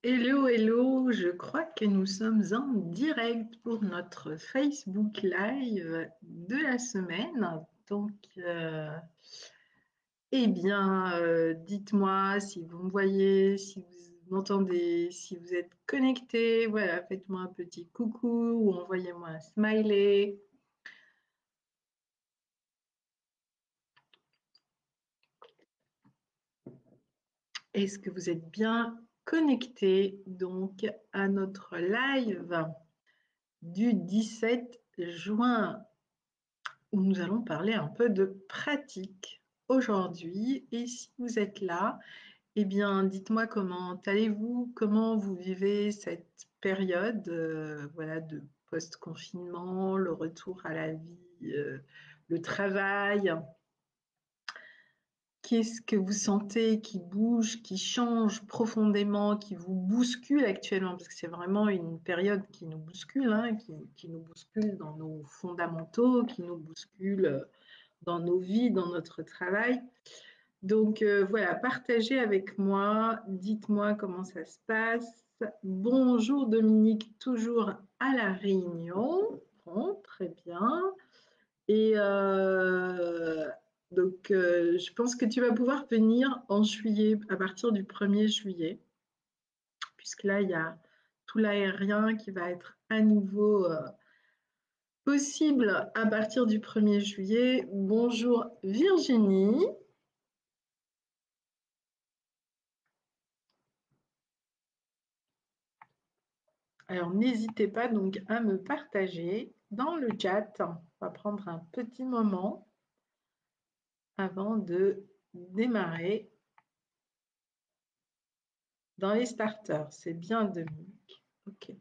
Hello, hello, je crois que nous sommes en direct pour notre Facebook Live de la semaine. Donc, dites-moi si vous me voyez, si vous m'entendez, si vous êtes connectés. Voilà, faites-moi un petit coucou ou envoyez-moi un smiley. Est-ce que vous êtes bien connectés donc à notre live du 17 juin? Où nous allons parler un peu de pratique aujourd'hui. Et si vous êtes là, eh bien, dites-moi comment allez-vous, comment vous vivez cette période voilà, de post-confinement, le retour à la vie, le travail. Qu'est-ce que vous sentez qui bouge, qui change profondément, qui vous bouscule actuellement? Parce que c'est vraiment une période qui nous bouscule, hein, qui nous bouscule dans nos fondamentaux, qui nous bouscule dans nos vies, dans notre travail. Donc voilà, partagez avec moi, dites-moi comment ça se passe. Bonjour Dominique, toujours à la Réunion. Bon, très bien. Et je pense que tu vas pouvoir venir en juillet, à partir du 1er juillet, puisque là, il y a tout l'aérien qui va être à nouveau possible à partir du 1er juillet. Bonjour Virginie. Alors, n'hésitez pas donc à me partager dans le chat. On va prendre un petit moment avant de démarrer dans les starters. C'est bien, Dominique. OK.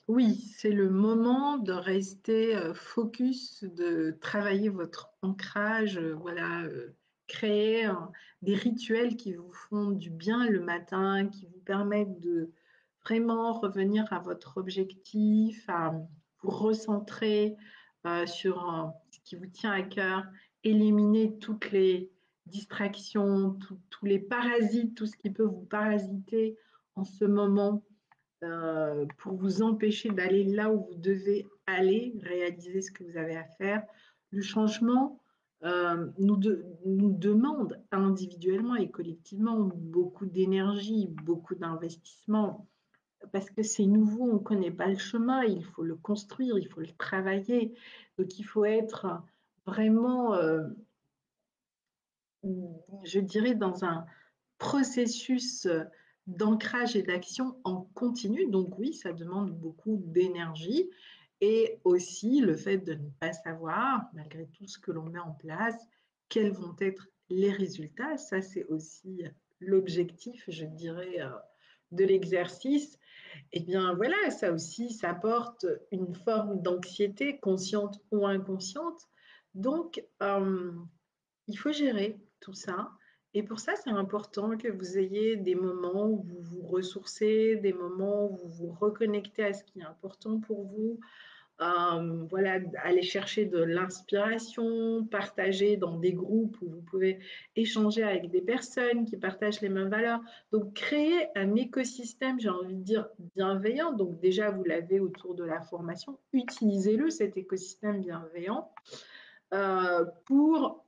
Oui, c'est le moment de rester focus, de travailler votre ancrage, voilà, créer des rituels qui vous font du bien le matin, qui vous permettent de vraiment revenir à votre objectif, à vous recentrer sur ce qui vous tient à cœur, éliminer toutes les distractions, tous les parasites, tout ce qui peut vous parasiter en ce moment pour vous empêcher d'aller là où vous devez aller, réaliser ce que vous avez à faire. Le changement nous demande individuellement et collectivement beaucoup d'énergie, beaucoup d'investissement, parce que c'est nouveau, on ne connaît pas le chemin, il faut le construire, il faut le travailler. Donc il faut être vraiment, je dirais, dans un processus d'ancrage et d'action en continu. Donc oui, ça demande beaucoup d'énergie et aussi le fait de ne pas savoir, malgré tout ce que l'on met en place, quels vont être les résultats. Ça, c'est aussi l'objectif, je dirais, de l'exercice. Eh bien voilà, ça aussi, ça apporte une forme d'anxiété, consciente ou inconsciente. Donc, il faut gérer tout ça. Et pour ça, c'est important que vous ayez des moments où vous vous ressourcez, des moments où vous vous reconnectez à ce qui est important pour vous. Voilà, aller chercher de l'inspiration, partager dans des groupes où vous pouvez échanger avec des personnes qui partagent les mêmes valeurs. Donc, créer un écosystème, j'ai envie de dire, bienveillant. Donc, déjà, vous l'avez autour de la formation. Utilisez-le, cet écosystème bienveillant pour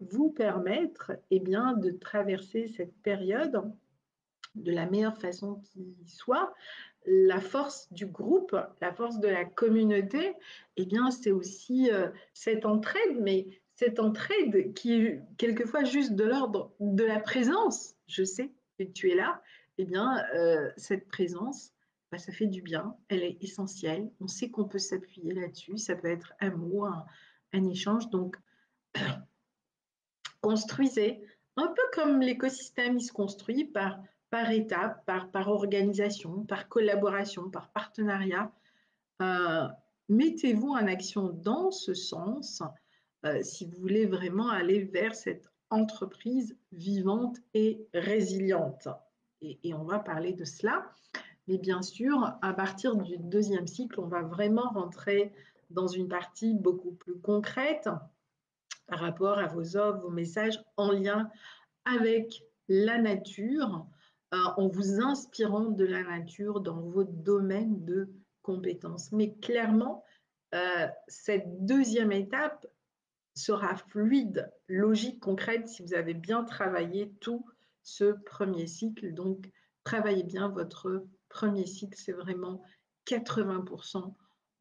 vous permettre bien, de traverser cette période de la meilleure façon qui soit. La force du groupe, la force de la communauté, bien, c'est aussi cette entraide, mais cette entraide qui est quelquefois juste de l'ordre de la présence. Je sais que tu es là. Bien, cette présence, ça fait du bien, elle est essentielle. On sait qu'on peut s'appuyer là-dessus. Ça peut être un mot, un échange. Donc, construisez un peu comme l'écosystème il se construit par étapes, par organisation, par collaboration, par partenariat. Euh, Mettez-vous en action dans ce sens si vous voulez vraiment aller vers cette entreprise vivante et résiliente. Et on va parler de cela. Mais bien sûr, à partir du deuxième cycle, on va vraiment rentrer dans une partie beaucoup plus concrète par rapport à vos offres, vos messages en lien avec la nature. en vous inspirant de la nature dans votre domaine de compétences. Mais clairement, cette deuxième étape sera fluide, logique, concrète si vous avez bien travaillé tout ce premier cycle. Donc, travaillez bien votre premier cycle, c'est vraiment 80%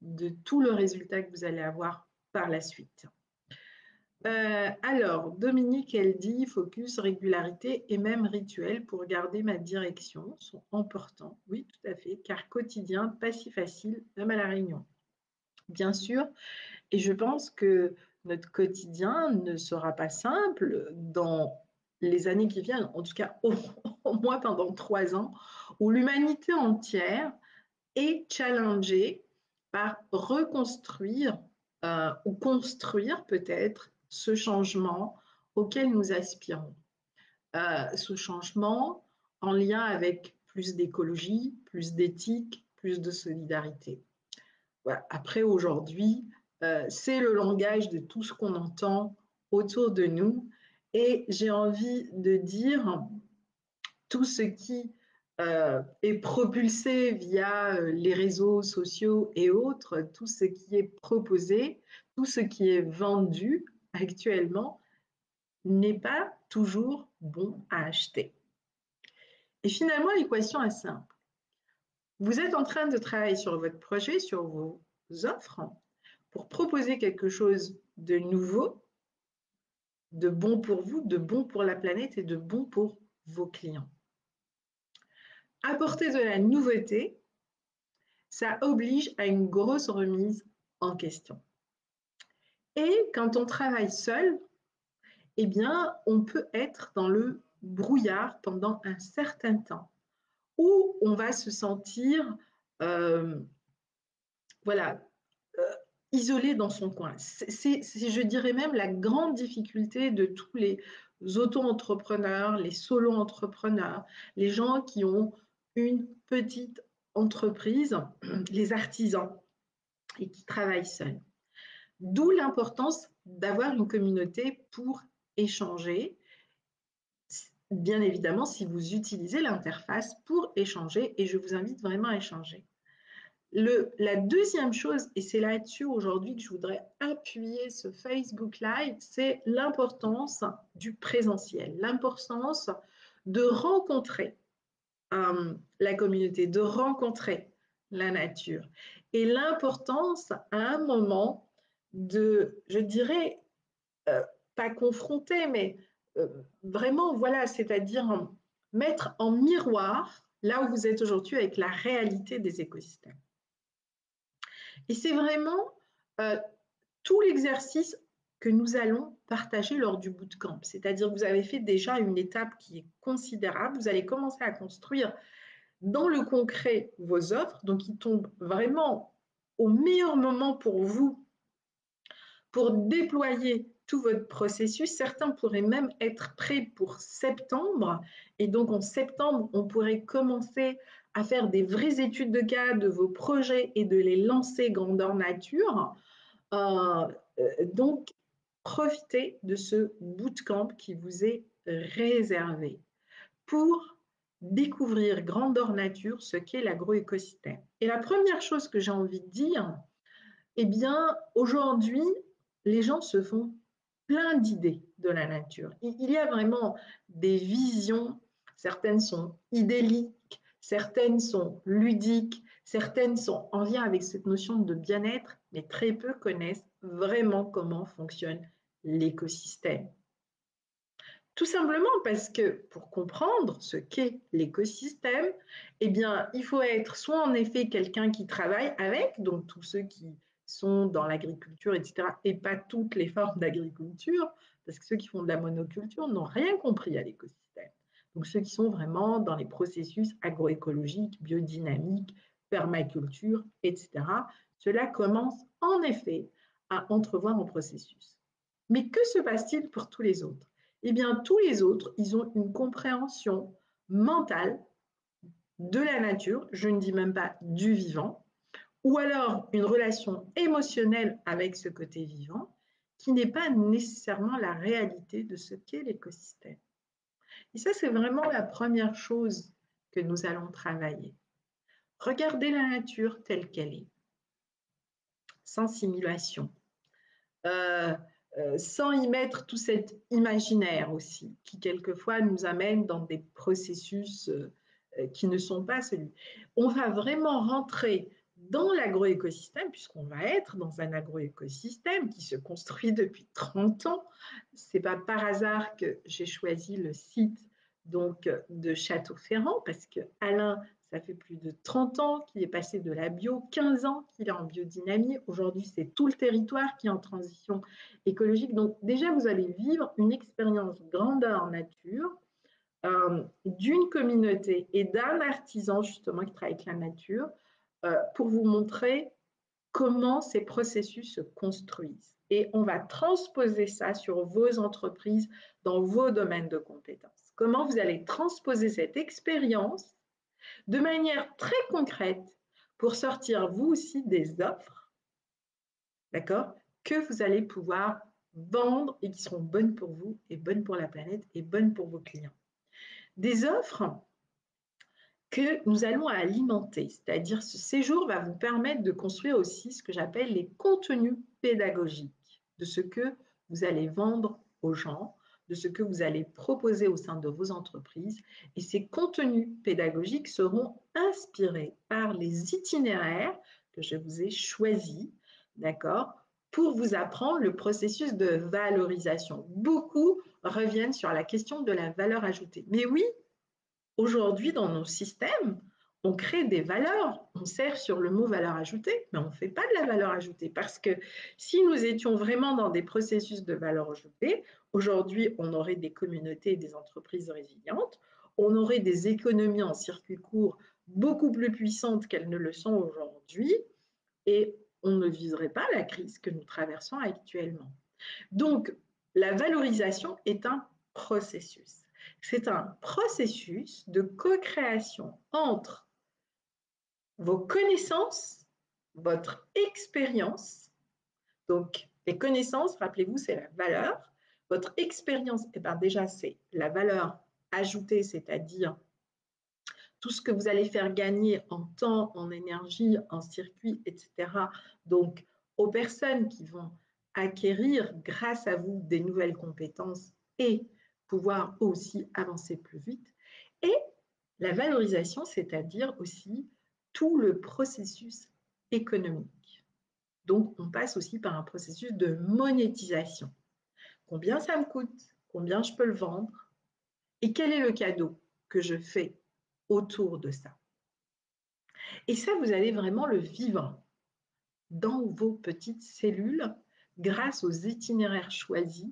de tout le résultat que vous allez avoir par la suite. Alors, Dominique, elle dit focus, régularité et même rituel pour garder ma direction sont importants. Oui, tout à fait, car quotidien, pas si facile, même à la réunion. Bien sûr, et je pense que notre quotidien ne sera pas simple dans les années qui viennent, en tout cas au moins pendant 3 ans, où l'humanité entière est challengée par reconstruire ou construire peut-être ce changement auquel nous aspirons. Ce changement en lien avec plus d'écologie, plus d'éthique, plus de solidarité. Voilà. Après, aujourd'hui, c'est le langage de tout ce qu'on entend autour de nous. Et j'ai envie de dire, tout ce qui est propulsé via les réseaux sociaux et autres, tout ce qui est proposé, tout ce qui est vendu actuellement n'est pas toujours bon à acheter. Et finalement, l'équation est simple. Vous êtes en train de travailler sur votre projet, sur vos offres, pour proposer quelque chose de nouveau, de bon pour vous, de bon pour la planète et de bon pour vos clients. Apporter de la nouveauté, ça oblige à une grosse remise en question. Et quand on travaille seul, eh bien, on peut être dans le brouillard pendant un certain temps, où on va se sentir, voilà, isolé dans son coin. C'est, je dirais même, la grande difficulté de tous les auto-entrepreneurs, les solo-entrepreneurs, les gens qui ont une petite entreprise, les artisans, et qui travaillent seuls. D'où l'importance d'avoir une communauté pour échanger, bien évidemment si vous utilisez l'interface pour échanger, et je vous invite vraiment à échanger. La deuxième chose, et c'est là-dessus aujourd'hui que je voudrais appuyer ce Facebook Live, c'est l'importance du présentiel, l'importance de rencontrer la communauté, de rencontrer la nature, et l'importance à un moment de, je dirais, pas confronter, mais vraiment, voilà, c'est-à-dire mettre en miroir là où vous êtes aujourd'hui avec la réalité des écosystèmes. Et c'est vraiment tout l'exercice que nous allons partager lors du bootcamp. C'est-à-dire que vous avez fait déjà une étape qui est considérable. Vous allez commencer à construire dans le concret vos offres, donc qui tombent vraiment au meilleur moment pour vous pour déployer tout votre processus. Certains pourraient même être prêts pour septembre. Et donc, en septembre, on pourrait commencer à faire des vraies études de cas de vos projets et de les lancer grandeur nature. Donc, profitez de ce bootcamp qui vous est réservé pour découvrir grandeur nature ce qu'est l'agroécosystème. Et la première chose que j'ai envie de dire, eh bien, aujourd'hui, les gens se font plein d'idées de la nature. Il y a vraiment des visions, certaines sont idylliques, certaines sont ludiques, certaines sont en lien avec cette notion de bien-être, mais très peu connaissent vraiment comment fonctionne l'écosystème. Tout simplement parce que pour comprendre ce qu'est l'écosystème, eh bien, il faut être soit en effet quelqu'un qui travaille avec, donc tous ceux qui sont dans l'agriculture, etc., et pas toutes les formes d'agriculture, parce que ceux qui font de la monoculture n'ont rien compris à l'écosystème. Donc ceux qui sont vraiment dans les processus agroécologiques, biodynamiques, permaculture, etc., cela commence en effet à entrevoir en processus. Mais que se passe-t-il pour tous les autres? Eh bien, tous les autres, ils ont une compréhension mentale de la nature, je ne dis même pas du vivant, ou alors une relation émotionnelle avec ce côté vivant, qui n'est pas nécessairement la réalité de ce qu'est l'écosystème. Et ça, c'est vraiment la première chose que nous allons travailler. Regardez la nature telle qu'elle est, sans simulation, euh, sans y mettre tout cet imaginaire aussi, qui quelquefois nous amène dans des processus qui ne sont pas celui. On va vraiment rentrer dans l'agroécosystème, puisqu'on va être dans un agroécosystème qui se construit depuis 30 ans. Ce n'est pas par hasard que j'ai choisi le site donc, de Château-Ferrand, parce que Alain, ça fait plus de 30 ans qu'il est passé de la bio, 15 ans qu'il est en biodynamie. Aujourd'hui, c'est tout le territoire qui est en transition écologique. Donc déjà, vous allez vivre une expérience grandeur nature d'une communauté et d'un artisan justement qui travaille avec la nature pour vous montrer comment ces processus se construisent. Et on va transposer ça sur vos entreprises, dans vos domaines de compétences. Comment vous allez transposer cette expérience de manière très concrète pour sortir vous aussi des offres, d'accord, que vous allez pouvoir vendre et qui seront bonnes pour vous et bonnes pour la planète et bonnes pour vos clients. Des offres que nous allons alimenter, c'est-à-dire ce séjour va vous permettre de construire aussi ce que j'appelle les contenus pédagogiques de ce que vous allez vendre aux gens, de ce que vous allez proposer au sein de vos entreprises. Et ces contenus pédagogiques seront inspirés par les itinéraires que je vous ai choisis, d'accord, pour vous apprendre le processus de valorisation. Beaucoup reviennent sur la question de la valeur ajoutée. Mais oui, aujourd'hui, dans nos systèmes, on crée des valeurs, on sert sur le mot valeur ajoutée, mais on ne fait pas de la valeur ajoutée parce que si nous étions vraiment dans des processus de valeur ajoutée, aujourd'hui, on aurait des communautés et des entreprises résilientes, on aurait des économies en circuit court beaucoup plus puissantes qu'elles ne le sont aujourd'hui et on ne vivrait pas la crise que nous traversons actuellement. Donc, la valorisation est un processus. C'est un processus de co-création entre vos connaissances, votre expérience. Donc, les connaissances, rappelez-vous, c'est la valeur. Votre expérience, eh bien déjà, c'est la valeur ajoutée, c'est-à-dire tout ce que vous allez faire gagner en temps, en énergie, en circuit, etc. Donc, aux personnes qui vont acquérir grâce à vous des nouvelles compétences et pouvoir aussi avancer plus vite. Et la valorisation, c'est-à-dire aussi tout le processus économique. Donc, on passe aussi par un processus de monétisation. Combien ça me coûte? Combien je peux le vendre? Et quel est le cadeau que je fais autour de ça? Et ça, vous allez vraiment le vivre dans vos petites cellules grâce aux itinéraires choisis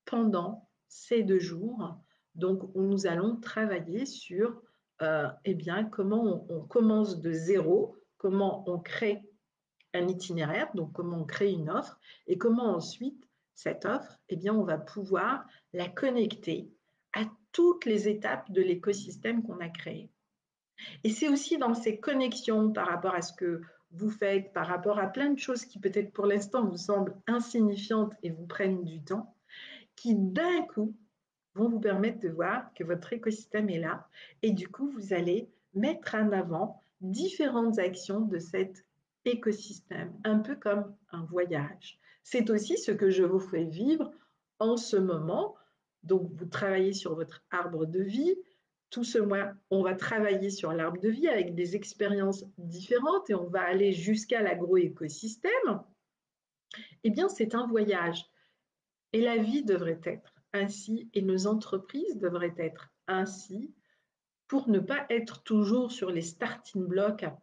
pendant ces 2 jours. Donc, où nous allons travailler sur eh bien, comment on commence de zéro, comment on crée un itinéraire, donc comment on crée une offre et comment ensuite cette offre, eh bien, on va pouvoir la connecter à toutes les étapes de l'écosystème qu'on a créé. Et c'est aussi dans ces connexions par rapport à ce que vous faites, par rapport à plein de choses qui peut-être pour l'instant vous semblent insignifiantes et vous prennent du temps, qui d'un coup vont vous permettre de voir que votre écosystème est là et du coup vous allez mettre en avant différentes actions de cet écosystème, un peu comme un voyage. C'est aussi ce que je vous fais vivre en ce moment. Donc vous travaillez sur votre arbre de vie. Tout ce mois, on va travailler sur l'arbre de vie avec des expériences différentes et on va aller jusqu'à l'agroécosystème. Eh bien, c'est un voyage. Et la vie devrait être ainsi et nos entreprises devraient être ainsi pour ne pas être toujours sur les starting blocks à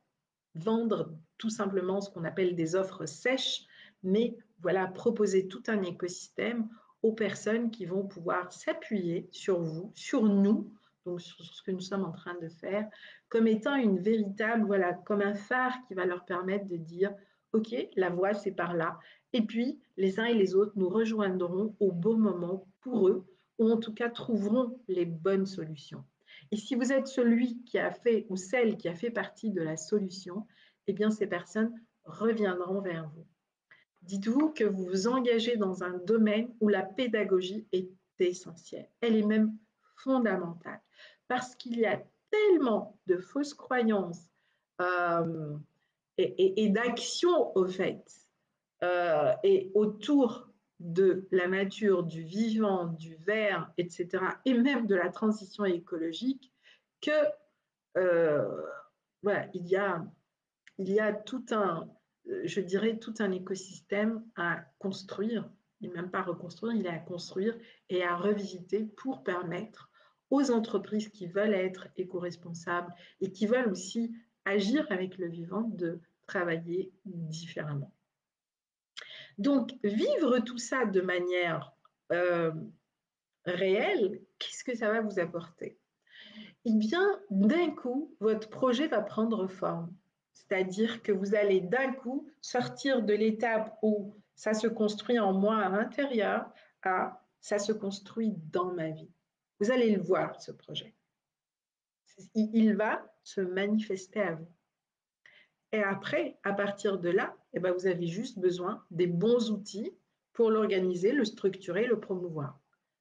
vendre tout simplement ce qu'on appelle des offres sèches, mais voilà, proposer tout un écosystème aux personnes qui vont pouvoir s'appuyer sur vous, sur nous, donc sur ce que nous sommes en train de faire, comme étant une véritable, voilà, comme un phare qui va leur permettre de dire, OK, la voie, c'est par là. Et puis, les uns et les autres nous rejoindront au bon moment pour eux, ou en tout cas trouveront les bonnes solutions. Et si vous êtes celui qui a fait ou celle qui a fait partie de la solution, eh bien, ces personnes reviendront vers vous. Dites-vous que vous vous engagez dans un domaine où la pédagogie est essentielle. Elle est même fondamentale parce qu'il y a tellement de fausses croyances euh, et d'actions, au fait, et autour de la nature, du vivant, du vert, etc., et même de la transition écologique, que euh, voilà, il y a tout un, je dirais, tout un écosystème à construire, et même pas reconstruire, il est à construire et à revisiter pour permettre aux entreprises qui veulent être éco-responsables et qui veulent aussi agir avec le vivant de travailler différemment. Donc, vivre tout ça de manière euh, réelle, qu'est-ce que ça va vous apporter? Eh bien, d'un coup, votre projet va prendre forme. C'est-à-dire que vous allez d'un coup sortir de l'étape où ça se construit en moi à l'intérieur à ça se construit dans ma vie. Vous allez le voir, ce projet. Il va se manifester à vous. Et après, à partir de là, eh ben, vous avez juste besoin des bons outils pour l'organiser, le structurer, le promouvoir.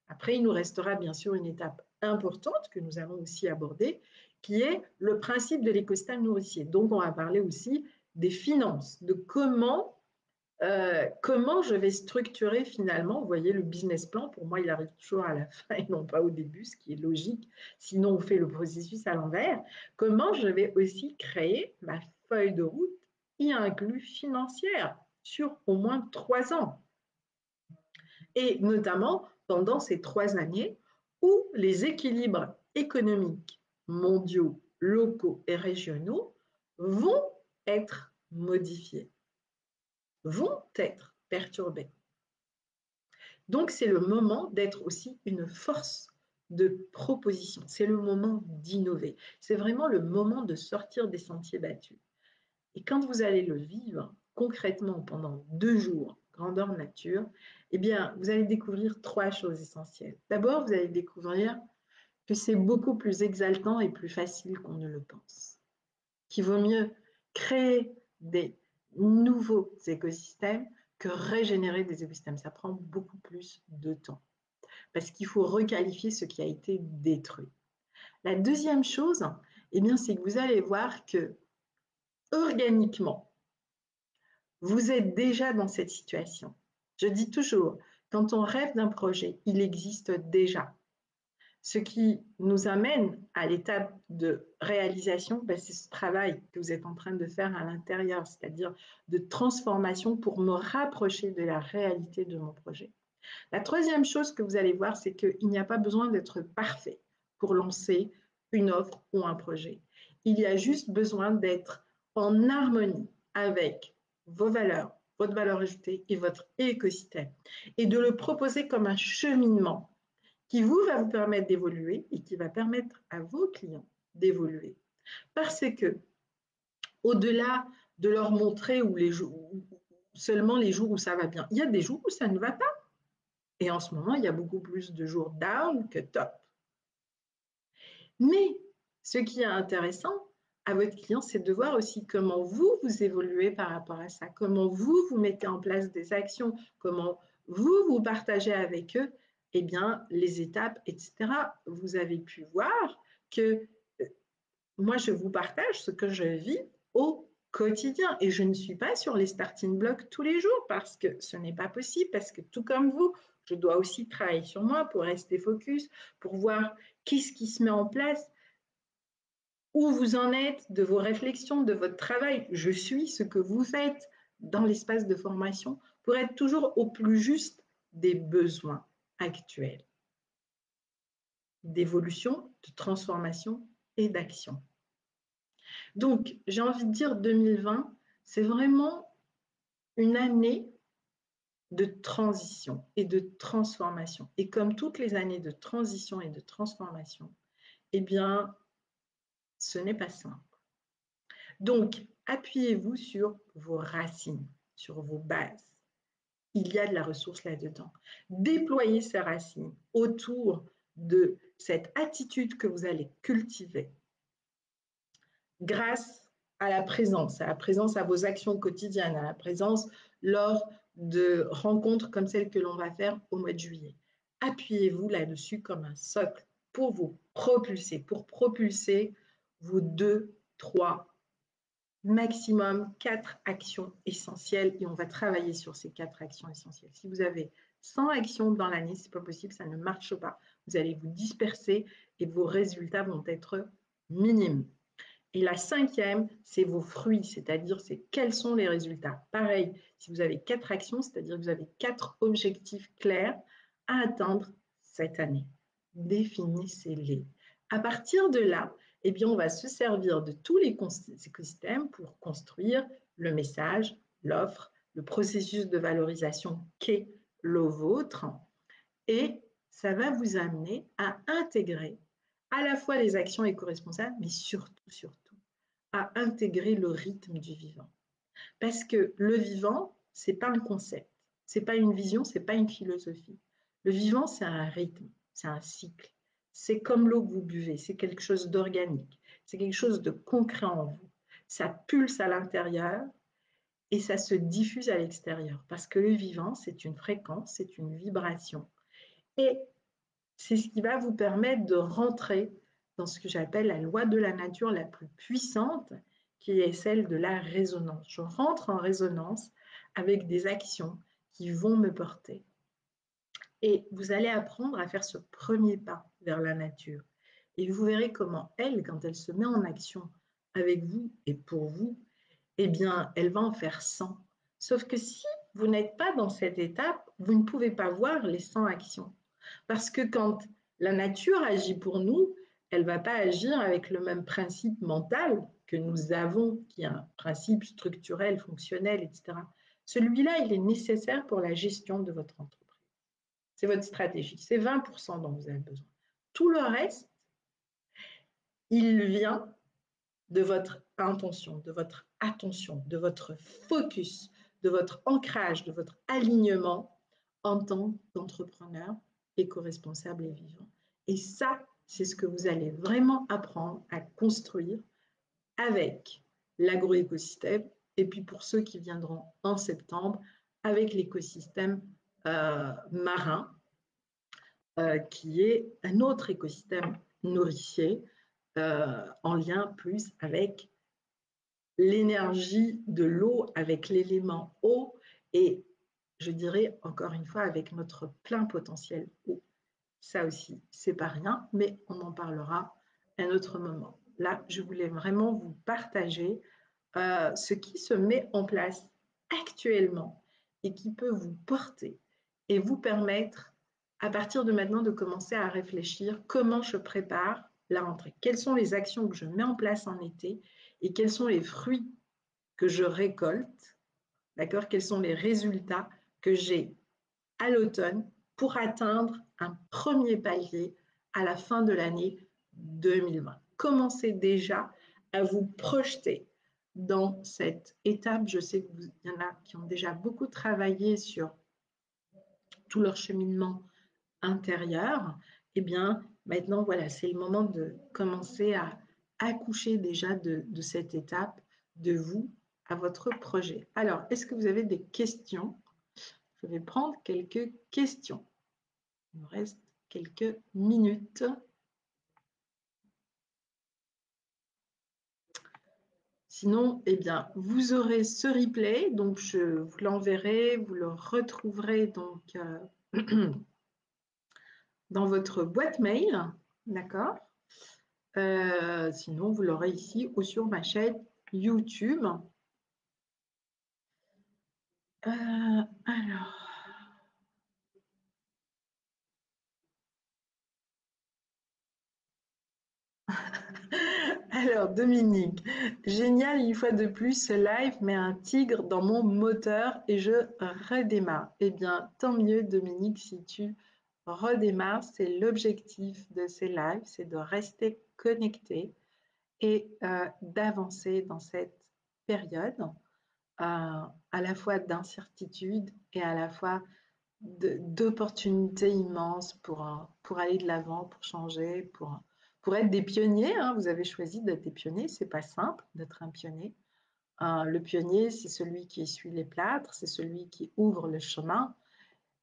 Après, il nous restera bien sûr une étape importante que nous allons aussi aborder, qui est le principe de l'écosystème nourricier. Donc, on va parler aussi des finances, de comment je vais structurer finalement. Vous voyez, le business plan, pour moi, il arrive toujours à la fin et non pas au début, ce qui est logique. Sinon, on fait le processus à l'envers. Comment je vais aussi créer ma feuille de route, y inclus financière, sur au moins 3 ans. Et notamment pendant ces 3 années où les équilibres économiques mondiaux, locaux et régionaux vont être modifiés, vont être perturbés. Donc, c'est le moment d'être aussi une force de proposition. C'est le moment d'innover. C'est vraiment le moment de sortir des sentiers battus. Et quand vous allez le vivre concrètement pendant 2 jours, grandeur nature, eh bien, vous allez découvrir 3 choses essentielles. D'abord, vous allez découvrir que c'est beaucoup plus exaltant et plus facile qu'on ne le pense. Qu'il vaut mieux créer des nouveaux écosystèmes que régénérer des écosystèmes. Ça prend beaucoup plus de temps parce qu'il faut requalifier ce qui a été détruit. La deuxième chose, eh bien, c'est que vous allez voir que organiquement, vous êtes déjà dans cette situation. Je dis toujours, quand on rêve d'un projet, il existe déjà. Ce qui nous amène à l'étape de réalisation, ben, c'est ce travail que vous êtes en train de faire à l'intérieur, c'est-à-dire de transformation pour me rapprocher de la réalité de mon projet. La troisième chose que vous allez voir, c'est qu'il n'y a pas besoin d'être parfait pour lancer une offre ou un projet. Il y a juste besoin d'être en harmonie avec vos valeurs, votre valeur ajoutée et votre écosystème et de le proposer comme un cheminement qui va vous permettre d'évoluer et qui va permettre à vos clients d'évoluer. Parce que, au-delà de leur montrer seulement les jours où ça va bien, il y a des jours où ça ne va pas. Et en ce moment, il y a beaucoup plus de jours down que top. Mais ce qui est intéressant à votre client, c'est de voir aussi comment vous évoluez par rapport à ça, comment vous mettez en place des actions, comment vous partagez avec eux eh bien, les étapes, etc. Vous avez pu voir que moi, je vous partage ce que je vis au quotidien et je ne suis pas sur les starting blocks tous les jours parce que ce n'est pas possible, parce que tout comme vous, je dois aussi travailler sur moi pour rester focus, pour voir qu'est-ce qui se met en place, où vous en êtes de vos réflexions, de votre travail. Je suis ce que vous faites dans l'espace de formation pour être toujours au plus juste des besoins actuels, d'évolution, de transformation et d'action. Donc, j'ai envie de dire 2020, c'est vraiment une année de transition et de transformation. Et comme toutes les années de transition et de transformation, eh bien, ce n'est pas simple. Donc, appuyez-vous sur vos racines, sur vos bases. Il y a de la ressource là-dedans. Déployez ces racines autour de cette attitude que vous allez cultiver grâce à la présence, à vos actions quotidiennes, à la présence lors de rencontres comme celle que l'on va faire au mois de juillet. Appuyez-vous là-dessus comme un socle pour vous propulser, pour propulser vos 2, 3, maximum 4 actions essentielles et on va travailler sur ces 4 actions essentielles. Si vous avez 100 actions dans l'année, ce n'est pas possible, ça ne marche pas. Vous allez vous disperser et vos résultats vont être minimes. Et la cinquième, c'est vos fruits, c'est-à-dire c'est quels sont les résultats. Pareil, si vous avez 4 actions, c'est-à-dire que vous avez 4 objectifs clairs à atteindre cette année. Définissez-les. À partir de là, eh bien, on va se servir de tous les écosystèmes pour construire le message, l'offre, le processus de valorisation qu'est le vôtre. Et ça va vous amener à intégrer à la fois les actions éco-responsables, mais surtout, à intégrer le rythme du vivant. Parce que le vivant, ce n'est pas un concept, ce n'est pas une vision, ce n'est pas une philosophie. Le vivant, c'est un rythme, c'est un cycle. C'est comme l'eau que vous buvez, c'est quelque chose d'organique, c'est quelque chose de concret en vous. Ça pulse à l'intérieur et ça se diffuse à l'extérieur. Parce que le vivant, c'est une fréquence, c'est une vibration. Et c'est ce qui va vous permettre de rentrer dans ce que j'appelle la loi de la nature la plus puissante, qui est celle de la résonance. Je rentre en résonance avec des actions qui vont me porter. Et vous allez apprendre à faire ce premier pas vers la nature. Et vous verrez comment elle, quand elle se met en action avec vous et pour vous, eh bien, elle va en faire 100. Sauf que si vous n'êtes pas dans cette étape, vous ne pouvez pas voir les 100 actions. Parce que quand la nature agit pour nous, elle ne va pas agir avec le même principe mental que nous avons, qui est un principe structurel, fonctionnel, etc. Celui-là, il est nécessaire pour la gestion de votre entreprise. C'est votre stratégie. C'est 20% dont vous avez besoin. Tout le reste, il vient de votre intention, de votre attention, de votre focus, de votre ancrage, de votre alignement en tant qu'entrepreneur éco-responsable et vivant. Et ça, c'est ce que vous allez vraiment apprendre à construire avec l'agroécosystème et puis pour ceux qui viendront en septembre, avec l'écosystème marin, qui est un autre écosystème nourricier en lien plus avec l'énergie de l'eau, avec l'élément eau et je dirais encore une fois avec notre plein potentiel eau. Ça aussi, c'est pas rien, mais on en parlera à un autre moment. Là, je voulais vraiment vous partager ce qui se met en place actuellement et qui peut vous porter et vous permettre, à partir de maintenant, de commencer à réfléchir comment je prépare la rentrée. Quelles sont les actions que je mets en place en été et quels sont les fruits que je récolte, d'accord? Quels sont les résultats que j'ai à l'automne pour atteindre un premier palier à la fin de l'année 2020. Commencez déjà à vous projeter dans cette étape. Je sais qu'il y en a qui ont déjà beaucoup travaillé sur tout leur cheminement intérieur. Eh bien, maintenant, voilà, c'est le moment de commencer à accoucher déjà de cette étape de vous à votre projet. Alors, est-ce que vous avez des questions? Je vais prendre quelques questions. Il nous reste quelques minutes. Sinon, eh bien, vous aurez ce replay, donc je vous l'enverrai, vous le retrouverez donc dans votre boîte mail, d'accord? Sinon, vous l'aurez ici ou sur ma chaîne YouTube. Alors, alors, Dominique, génial, une fois de plus, ce live met un tigre dans mon moteur et je redémarre. Eh bien, tant mieux, Dominique, si tu redémarres. C'est l'objectif de ces lives, c'est de rester connecté et d'avancer dans cette période à la fois d'incertitude et à la fois d'opportunités immenses pour aller de l'avant, pour changer, pour être des pionniers. Hein. Vous avez choisi d'être des pionniers, c'est pas simple d'être un pionnier. Le pionnier, c'est celui qui essuie les plâtres, c'est celui qui ouvre le chemin.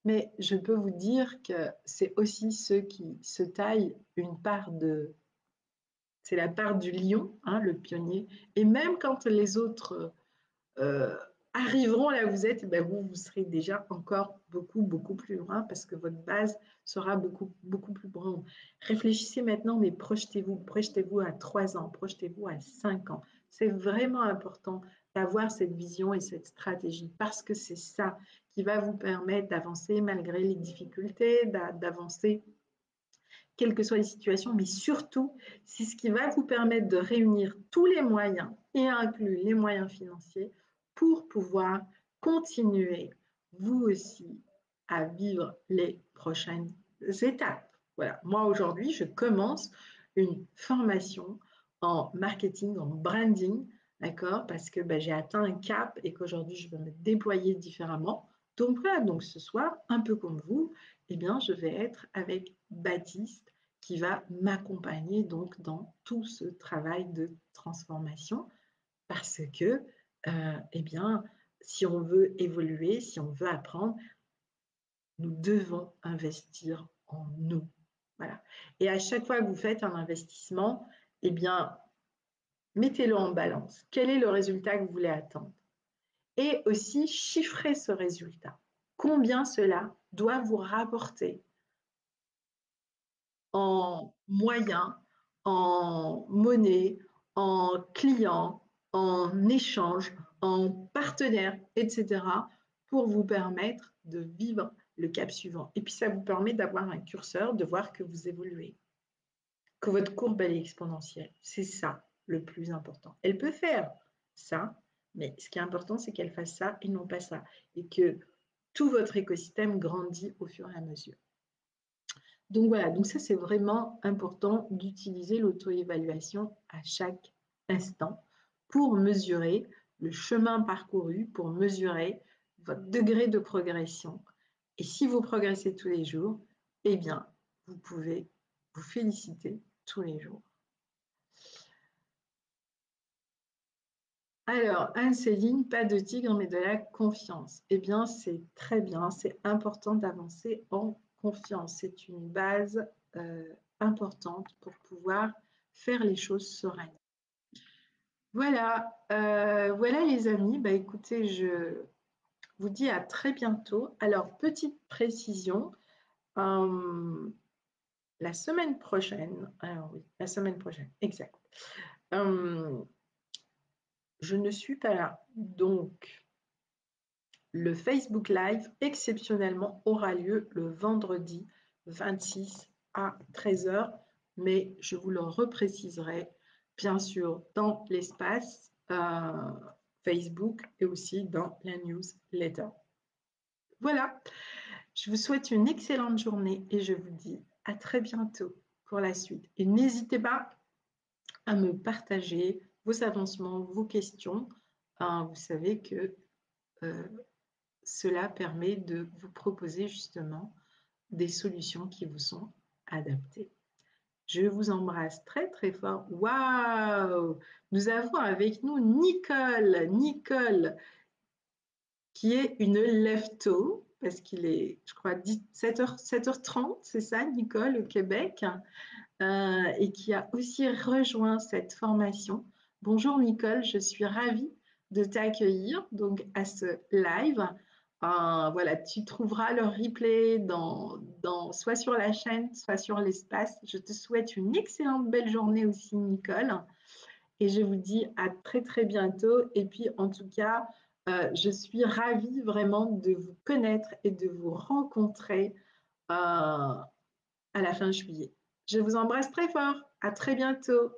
Mais je peux vous dire que c'est aussi ceux qui se taillent une part de c'est la part du lion, hein, le pionnier. Et même quand les autres arriveront là où vous êtes, ben vous, vous serez déjà encore beaucoup, beaucoup plus loin parce que votre base sera beaucoup, beaucoup plus grande. Réfléchissez maintenant, mais projetez-vous à 3 ans, projetez-vous à 5 ans. C'est vraiment important d'avoir cette vision et cette stratégie parce que c'est ça qui va vous permettre d'avancer malgré les difficultés, d'avancer quelles que soient les situations, mais surtout, c'est ce qui va vous permettre de réunir tous les moyens, et inclus les moyens financiers, pour pouvoir continuer, vous aussi, à vivre les prochaines étapes. Voilà, moi aujourd'hui, je commence une formation en marketing, en branding, d'accord, parce que ben, j'ai atteint un cap et qu'aujourd'hui, je veux me déployer différemment. Donc voilà, donc ce soir, un peu comme vous, eh bien, je vais être avec Baptiste qui va m'accompagner donc dans tout ce travail de transformation parce que, eh bien, si on veut évoluer, si on veut apprendre, nous devons investir en nous. Voilà. Et à chaque fois que vous faites un investissement, eh bien, mettez-le en balance. Quel est le résultat que vous voulez atteindre? Et aussi chiffrez ce résultat. Combien cela doit vous rapporter en moyens, en monnaie, en clients, en échanges, en partenaires, etc., pour vous permettre de vivre le cap suivant. Et puis ça vous permet d'avoir un curseur, de voir que vous évoluez, que votre courbe elle est exponentielle. C'est ça le plus important. Elle peut faire ça, mais ce qui est important, c'est qu'elle fasse ça et non pas ça. Et que tout votre écosystème grandit au fur et à mesure. Donc voilà, donc ça c'est vraiment important d'utiliser l'auto-évaluation à chaque instant pour mesurer le chemin parcouru, pour mesurer votre degré de progression. Et si vous progressez tous les jours, eh bien, vous pouvez vous féliciter tous les jours. Alors, Anne-Céline, pas de tigre, mais de la confiance. Eh bien, c'est très bien, c'est important d'avancer en confiance. C'est une base importante pour pouvoir faire les choses sereinement. Voilà, voilà les amis. Bah, écoutez, je vous dis à très bientôt. Alors, petite précision, euh, la semaine prochaine, alors oui, la semaine prochaine, exact. Euh, je ne suis pas là, donc le Facebook Live, exceptionnellement, aura lieu le vendredi 26 à 13 h, mais je vous le repréciserai, bien sûr, dans l'espace Facebook et aussi dans la newsletter. Voilà, je vous souhaite une excellente journée et je vous dis à très bientôt pour la suite. Et n'hésitez pas à me partager vos avancements, vos questions. Vous savez que cela permet de vous proposer justement des solutions qui vous sont adaptées. Je vous embrasse très très fort. Waouh! Nous avons avec nous Nicole. Nicole, qui est une lève-tôt, parce qu'il est, je crois, 7h30, c'est ça, Nicole, au Québec, et qui a aussi rejoint cette formation. Bonjour Nicole, je suis ravie de t'accueillir donc à ce live. Voilà, tu trouveras le replay soit sur la chaîne, soit sur l'espace. Je te souhaite une excellente belle journée aussi, Nicole. Et je vous dis à très très bientôt. Et puis en tout cas, je suis ravie vraiment de vous connaître et de vous rencontrer à la fin juillet. Je vous embrasse très fort. À très bientôt.